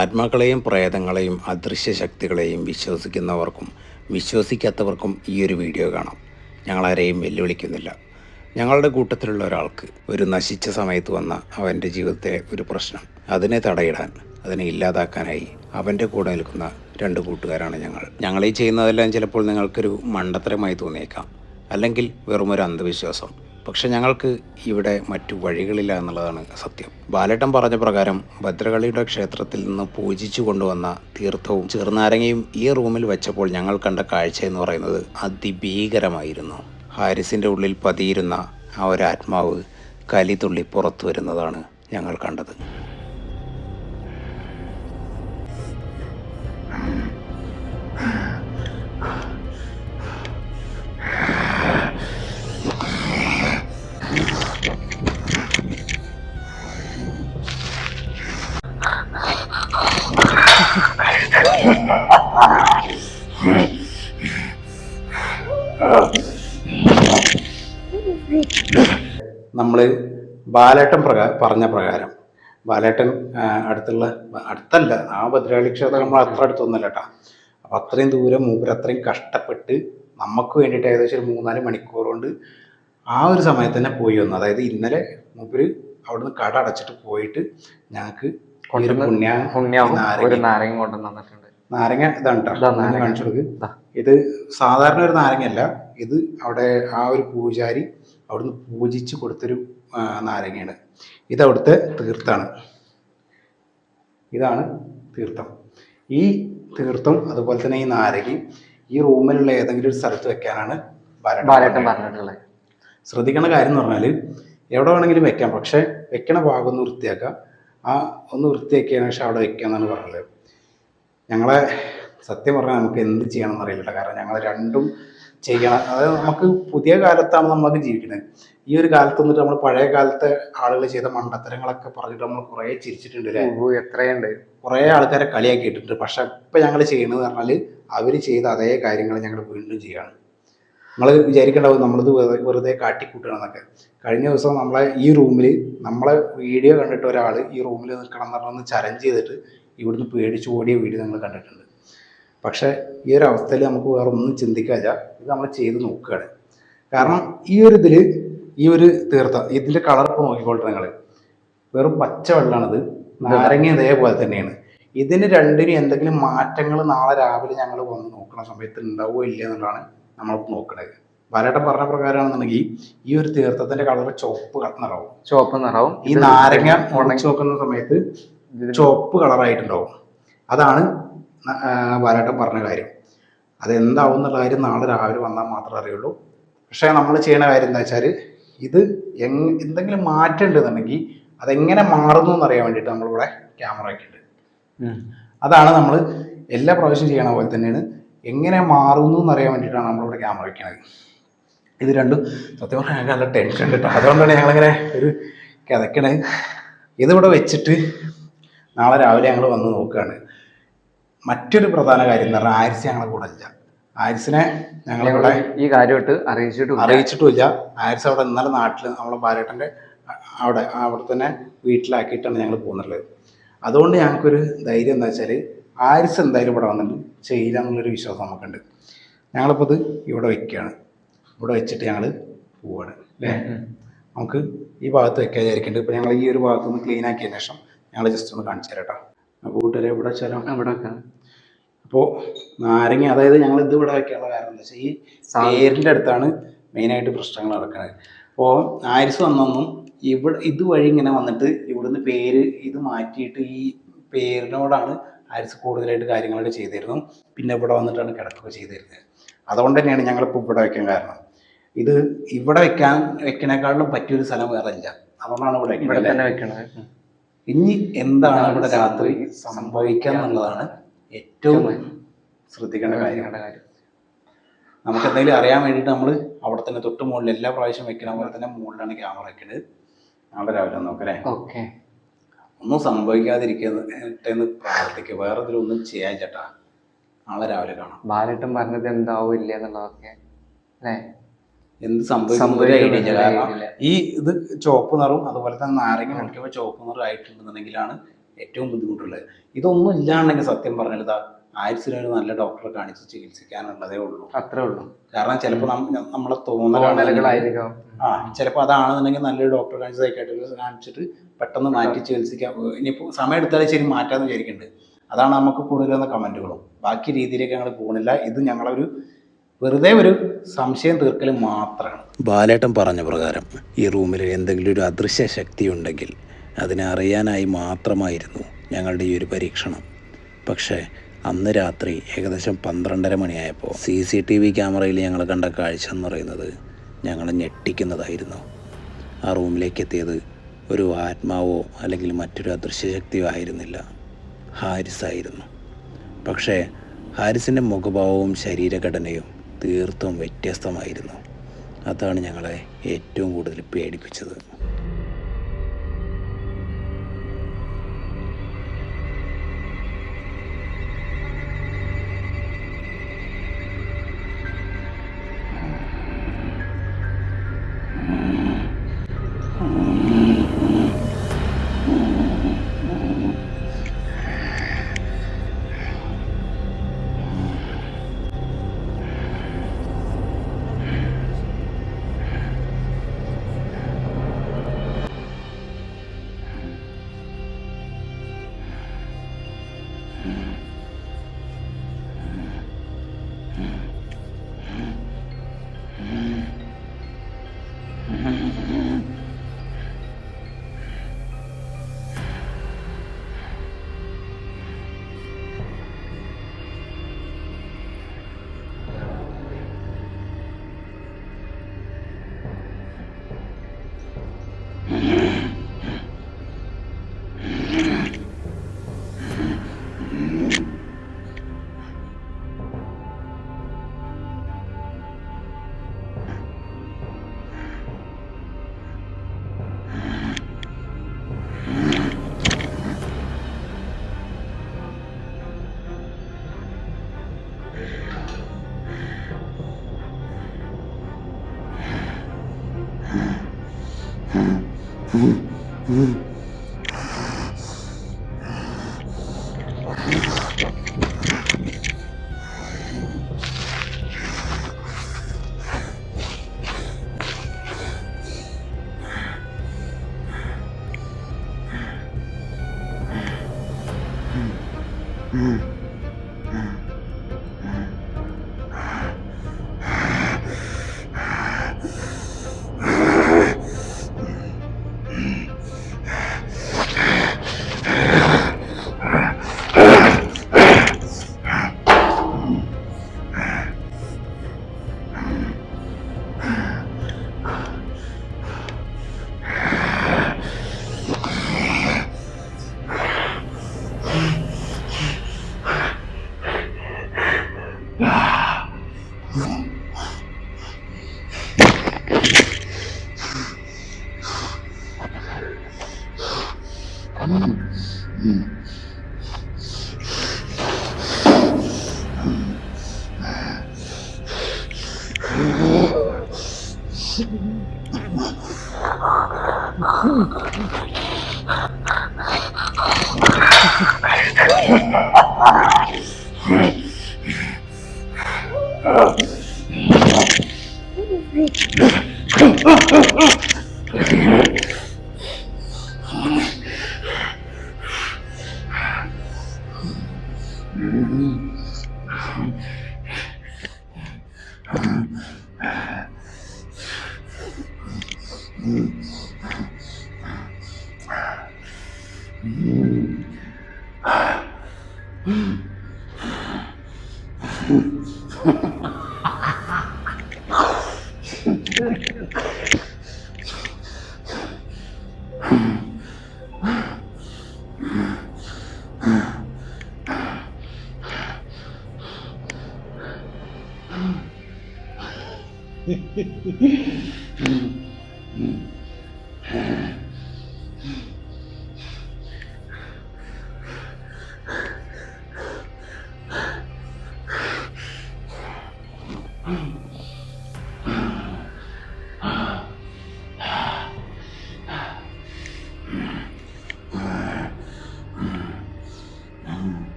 ആത്മാക്കളെയും പ്രേതങ്ങളെയും അദൃശ്യ ശക്തികളെയും വിശ്വസിക്കുന്നവർക്കും വിശ്വസിക്കാത്തവർക്കും ഈ ഒരു വീഡിയോ കാണാം. ഞങ്ങളാരെയും വെല്ലുവിളിക്കുന്നില്ല. ഞങ്ങളുടെ കൂട്ടത്തിലുള്ള ഒരാൾക്ക് ഒരു നശിച്ച സമയത്ത് വന്ന അവൻ്റെ ജീവിതത്തിലെ ഒരു പ്രശ്നം, അതിനെ തടയിടാൻ, അതിനെ ഇല്ലാതാക്കാനായി അവൻ്റെ കൂടെ നിൽക്കുന്ന രണ്ട് കൂട്ടുകാരാണ് ഞങ്ങൾ ഈ ചെയ്യുന്നതെല്ലാം ചിലപ്പോൾ നിങ്ങൾക്കൊരു മണ്ടത്തരമായി തോന്നിയേക്കാം, അല്ലെങ്കിൽ വെറുമൊരു അന്ധവിശ്വാസം. പക്ഷെ ഞങ്ങൾക്ക് ഇവിടെ മറ്റു വഴികളില്ല എന്നുള്ളതാണ് സത്യം. ബാലേട്ടൻ പറഞ്ഞ പ്രകാരം ഭദ്രകാളിയുടെ ക്ഷേത്രത്തിൽ നിന്ന് പൂജിച്ചു കൊണ്ടുവന്ന തീർത്ഥവും ചെറുനാരങ്ങയും ഈ റൂമിൽ വെച്ചപ്പോൾ ഞങ്ങൾ കണ്ട കാഴ്ച എന്ന് പറയുന്നത് അതിഭീകരമായിരുന്നു. ഹാരിസിൻ്റെ ഉള്ളിൽ പതിയിരുന്ന ആ ഒരു ആത്മാവ് കലിതുള്ളി പുറത്തു വരുന്നതാണ് ഞങ്ങൾ കണ്ടത്. നമ്മൾ ബാലേട്ടൻ പറഞ്ഞ പ്രകാരം ബാലേട്ടൻ അടുത്തല്ല ആ ഭദ്രകാളി ക്ഷേത്രം നമ്മൾ അത്ര അടുത്തൊന്നുമല്ല കേട്ടോ. അപ്പം അത്രയും ദൂരം മൂപ്പര് അത്രയും കഷ്ടപ്പെട്ട് നമുക്ക് വേണ്ടിയിട്ട് ഏകദേശം ഒരു 3-4 മണിക്കൂർ കൊണ്ട് ആ ഒരു സമയത്ത് തന്നെ പോയി വന്നു. അതായത് ഇന്നലെ മൂപ്പര് അവിടുന്ന് കട അടച്ചിട്ട് പോയിട്ട് ഞങ്ങൾക്ക് നാരങ്ങ ഇതാണ് കേട്ടോ കാണിച്ചു കൊടുക്ക്. ഇത് സാധാരണ ഒരു നാരങ്ങയല്ല, ഇത് അവിടെ ആ ഒരു പൂജാരി അവിടുന്ന് പൂജിച്ച് കൊടുത്തൊരു നാരങ്ങയാണ്. ഇത് അവിടുത്തെ തീർത്ഥാണ്. ഇതാണ് തീർത്ഥം. ഈ തീർത്ഥം അതുപോലെ തന്നെ ഈ നാരങ്ങി ഈ റൂമിലുള്ള ഏതെങ്കിലും ഒരു സ്ഥലത്ത് വെക്കാനാണ് ബാലേട്ടൻ പറഞ്ഞിട്ടുള്ളത്. ശ്രദ്ധിക്കേണ്ട കാര്യം എന്ന് പറഞ്ഞാൽ എവിടെ വേണമെങ്കിലും വെക്കാം, പക്ഷെ വെക്കണ ഭാഗം ഒന്ന് വൃത്തിയാക്കുക. ഒന്ന് വൃത്തിയാക്കിയതിനു ശേഷം അവിടെ വെക്കുക എന്നാണ് പറഞ്ഞത്. ഞങ്ങളെ സത്യം പറഞ്ഞാൽ നമുക്ക് എന്ത് ചെയ്യണം എന്നറിയില്ല. കാരണം ഞങ്ങൾ രണ്ടും ചെയ്യണം. അതായത് നമുക്ക് പുതിയ കാലത്താണ് നമ്മളൊക്കെ ജീവിക്കുന്നത്. ഈ ഒരു കാലത്ത് വന്നിട്ട് നമ്മൾ പഴയ കാലത്തെ ആളുകൾ ചെയ്ത മണ്ടത്തരങ്ങളൊക്കെ പറഞ്ഞിട്ട് നമ്മൾ കുറേ ചിരിച്ചിട്ടുണ്ട് അല്ലേ? എത്രയുണ്ട്, കുറേ ആൾക്കാരെ കളിയാക്കിയിട്ടുണ്ട്. പക്ഷെ ഇപ്പം ഞങ്ങൾ ചെയ്യണമെന്ന് പറഞ്ഞാൽ അവർ ചെയ്ത അതേ കാര്യങ്ങൾ ഞങ്ങൾ വീണ്ടും ചെയ്യാണ്. നമ്മൾ വിചാരിക്കേണ്ടാവും നമ്മളിത് വെറുതെ കാട്ടിക്കൂട്ടണമെന്നൊക്കെ. കഴിഞ്ഞ ദിവസം നമ്മളെ ഈ റൂമിൽ നമ്മളെ വീഡിയോ കണ്ടിട്ട് ഒരാൾ ഈ റൂമിൽ നിൽക്കണം എന്ന് പറഞ്ഞൊന്ന് ചലഞ്ച് ചെയ്തിട്ട് ഇവിടുന്ന് പേടിച്ച് ഓടിയ വീഡിയോ നമ്മൾ കണ്ടിട്ടുണ്ട്. പക്ഷേ ഈ ഒരു അവസ്ഥയിൽ നമുക്ക് വേറെ ഒന്നും ചിന്തിക്കാതെ ഇത് നമ്മൾ ചെയ്ത് നോക്കുകയാണ്. കാരണം ഈ ഒരു ഇതിൽ ഈ ഒരു തീർത്ഥം ഇതിൻ്റെ കളർ ഇപ്പോൾ നോക്കിക്കോട്ടെ നിങ്ങൾ, വെറും പച്ച വെള്ളമാണിത്. നാരങ്ങ ഇതേപോലെ തന്നെയാണ്. ഇതിന് രണ്ടിനും എന്തെങ്കിലും മാറ്റങ്ങൾ നാളെ രാവിലെ ഞങ്ങൾ വന്ന് നോക്കുന്ന സമയത്ത് ഉണ്ടാവുമോ ഇല്ല എന്നുള്ളതാണ് നമ്മളിപ്പോൾ നോക്കുന്നത്. ബാലേട്ടൻ പറഞ്ഞ പ്രകാരമാണെന്നുണ്ടെങ്കിൽ ഈ ഒരു തീർത്ഥത്തിന്റെ കളർ ചുവപ്പ് നിറാവും. ഈ നാരങ്ങ ഉണച്ചു നോക്കുന്ന സമയത്ത് ചുവപ്പ് കളറായിട്ടുണ്ടാവും. അതാണ് ബാലേട്ടൻ പറഞ്ഞ കാര്യം. അതെന്താവും എന്നുള്ള കാര്യം നാളെ രാവിലെ വന്നാൽ മാത്രമേ അറിയുള്ളൂ. പക്ഷേ നമ്മൾ ചെയ്യുന്ന കാര്യം എന്താ വെച്ചാൽ ഇത് എന്തെങ്കിലും മാറ്റം ഉണ്ടെന്നുണ്ടെങ്കിൽ അതെങ്ങനെ മാറുന്നു എന്നറിയാൻ വേണ്ടിയിട്ട് നമ്മളിവിടെ ക്യാമറ ആക്കിയിട്ടുണ്ട്. അതാണ് നമ്മൾ എല്ലാ പ്രാവശ്യം ചെയ്യണ പോലെ തന്നെയാണ്. എങ്ങനെ മാറുന്നു എന്നറിയാൻ വേണ്ടിയിട്ടാണ് നമ്മളിവിടെ ക്യാമറ വയ്ക്കുന്നത്. ഇത് രണ്ടും സത്യം പറഞ്ഞാൽ ഞങ്ങൾക്ക് നല്ല ടെൻഷൻ കിട്ടും. അതുകൊണ്ടാണ് ഞങ്ങളിങ്ങനെ ഒരു കിതക്കണേ. ഇതിവിടെ വെച്ചിട്ട് നാളെ രാവിലെ ഞങ്ങൾ വന്ന് നോക്കുകയാണ്. മറ്റൊരു പ്രധാന കാര്യം എന്ന് പറഞ്ഞാൽ ആരിസ് ഞങ്ങളെ കൂടെ ഇല്ല. ആരിസിനെ ഞങ്ങളിവിടെ ഈ കാര്യമായിട്ട് അറിയിച്ചിട്ടുമില്ല. ആരിസ് അവിടെ ഇന്നലെ നാട്ടിൽ നമ്മളെ ബാലേട്ടൻ്റെ അവിടെ തന്നെ വീട്ടിലാക്കിയിട്ടാണ് ഞങ്ങൾ പോകുന്നുള്ളത്. അതുകൊണ്ട് ഞങ്ങൾക്കൊരു ധൈര്യം എന്താ വെച്ചാൽ ആരിസ് എന്തായാലും ഇവിടെ വന്നിട്ട് ചെയ്യില്ല എന്നുള്ളൊരു വിശ്വാസം നമുക്കുണ്ട്. ഞങ്ങളിപ്പോൾ ഇത് ഇവിടെ വെക്കുകയാണ്. ഇവിടെ വെച്ചിട്ട് ഞങ്ങൾ പോവുകയാണ് അല്ലേ. നമുക്ക് ഈ ഭാഗത്ത് വെക്കാൻ വിചാരിക്കുന്നുണ്ട്. ഇപ്പോൾ ഞങ്ങൾ ഈ ഒരു ഭാഗത്തൊന്ന് ക്ലീൻ ആക്കിയതിന് ശേഷം ഞങ്ങൾ ജസ്റ്റ് ഒന്ന് കാണിച്ചു തരാം കേട്ടോ. അപ്പോൾ കൂട്ടുകാരെ ഇവിടെ വെച്ചാലോ, ഇവിടെ വെക്കാം. അപ്പോൾ നാരങ്ങ, അതായത് ഞങ്ങൾ ഇത് ഇവിടെ വെക്കാനുള്ള കാരണം എന്താ വെച്ചാൽ ഈ പേരിൻ്റെ അടുത്താണ് മെയിനായിട്ട് പ്രശ്നങ്ങൾ നടക്കുന്നത്. അപ്പോൾ ആരിസ് വന്നൊന്നും ഇതുവഴി ഇങ്ങനെ വന്നിട്ട് ഇവിടുന്ന് പേര് ഇത് മാറ്റിയിട്ട് ഈ പേരിനോടാണ് ആരിസ് കൂടുതലായിട്ട് കാര്യങ്ങളൊക്കെ ചെയ്തിരുന്നു. പിന്നെ ഇവിടെ വന്നിട്ടാണ് കിടക്കുക ചെയ്തിരുന്നത്. അതുകൊണ്ട് തന്നെയാണ് ഞങ്ങളിപ്പോൾ ഇവിടെ വെക്കാൻ കാരണം. ഇത് ഇവിടെ വെക്കണേക്കാളും പറ്റിയൊരു സ്ഥലം വേറെ ഇല്ല. അതുകൊണ്ടാണ് ഇവിടെ തന്നെ വെക്കണത്. ഇനി എന്താണ് ഇവിടെ രാത്രി സംഭവിക്കുക എന്നുള്ളതാണ് ഏറ്റവും ശ്രദ്ധിക്കേണ്ട കാര്യം. നമുക്ക് എന്തെങ്കിലും അറിയാൻ വേണ്ടിയിട്ട് നമ്മൾ അവിടെ തന്നെ തൊട്ട് മുകളിൽ എല്ലാ പ്രാവശ്യം വെക്കണ പോലെ തന്നെ മുകളിലാണ് ക്യാമറ വെക്കുന്നത്. നാളെ രാവിലെ നോക്കല്ലേ. ഓക്കെ, ഒന്നും സംഭവിക്കാതിരിക്കട്ടെന്ന് പ്രാർത്ഥിക്കുക. വേറെ ഇതിലൊന്നും ചെയ്യാൻ ചേട്ടാ. നാളെ രാവിലെ കാണാം. ബാലേട്ടൻ പറഞ്ഞത് എന്താവും ഇല്ല എന്നുള്ളതൊക്കെ അല്ലേ, എന്ത് സംഭവിക്കും. കാരണം ഈ ഇത് ചുവപ്പ് നിറവും അതുപോലെ തന്നെ നാരങ്ങ നോക്കിയപ്പോൾ ചുവപ്പ് നിറം ആയിട്ടുണ്ടെന്നുണ്ടെങ്കിലാണ് ഏറ്റവും ബുദ്ധിമുട്ടുള്ളത്. ഇതൊന്നും ഇല്ലാണ്ടെങ്കിൽ സത്യം പറഞ്ഞാൽ ഇതാ ആയുസിന് ഒരു നല്ല ഡോക്ടറെ കാണിച്ച് ചികിത്സിക്കാനുള്ളതേ ഉള്ളൂ. അത്രേ ഉള്ളൂ. കാരണം ചിലപ്പോൾ നമ്മളെ തോന്നലുകളായിരിക്കും. ചിലപ്പോൾ അതാണെന്നുണ്ടെങ്കിൽ നല്ലൊരു ഡോക്ടറെ കാണിച്ച് സൈക്കാട്രിസ്റ്റ് കാണിച്ചിട്ട് പെട്ടെന്ന് മാറ്റി ചികിത്സിക്കാം. ഇനിയിപ്പോൾ സമയം എടുത്താലും ശരി മാറ്റാമെന്ന് വിചാരിക്കുന്നുണ്ട്. അതാണ് നമുക്ക് കൂടുതലെന്ന കമൻറ്റുകളും. ബാക്കി രീതിയിലേക്ക് ഞങ്ങൾ പോകുന്നില്ല. ഇത് ഞങ്ങളൊരു വെറുതെ ഒരു സംശയം തീർക്കൽ മാത്രമാണ്. ബാലേട്ടൻ പറഞ്ഞ പ്രകാരം ഈ റൂമിൽ എന്തെങ്കിലും ഒരു അദൃശ്യ ശക്തി ഉണ്ടെങ്കിൽ അതിനെ അറിയാനായി മാത്രമായിരുന്നു ഞങ്ങളുടെ ഈ ഒരു പരീക്ഷണം. പക്ഷേ അന്ന് രാത്രി ഏകദേശം 12:30 മണിയായപ്പോൾ CCTV ക്യാമറയിൽ ഞങ്ങൾ കണ്ട കാഴ്ച എന്ന് പറയുന്നത് ഞങ്ങളെ ഞെട്ടിക്കുന്നതായിരുന്നു. ആ റൂമിലേക്ക് എത്തിയത് ഒരു ആത്മാവോ അല്ലെങ്കിൽ മറ്റൊരു അദൃശ്യ ശക്തിയോ ആയിരുന്നില്ല, ഹാരിസായിരുന്നു. പക്ഷേ ഹാരിസിൻ്റെ മുഖഭാവവും ശരീരഘടനയും തീർത്തും വ്യത്യസ്തമായിരുന്നു. അതാണ് ഞങ്ങളെ ഏറ്റവും കൂടുതൽ പേടിപ്പിച്ചത്.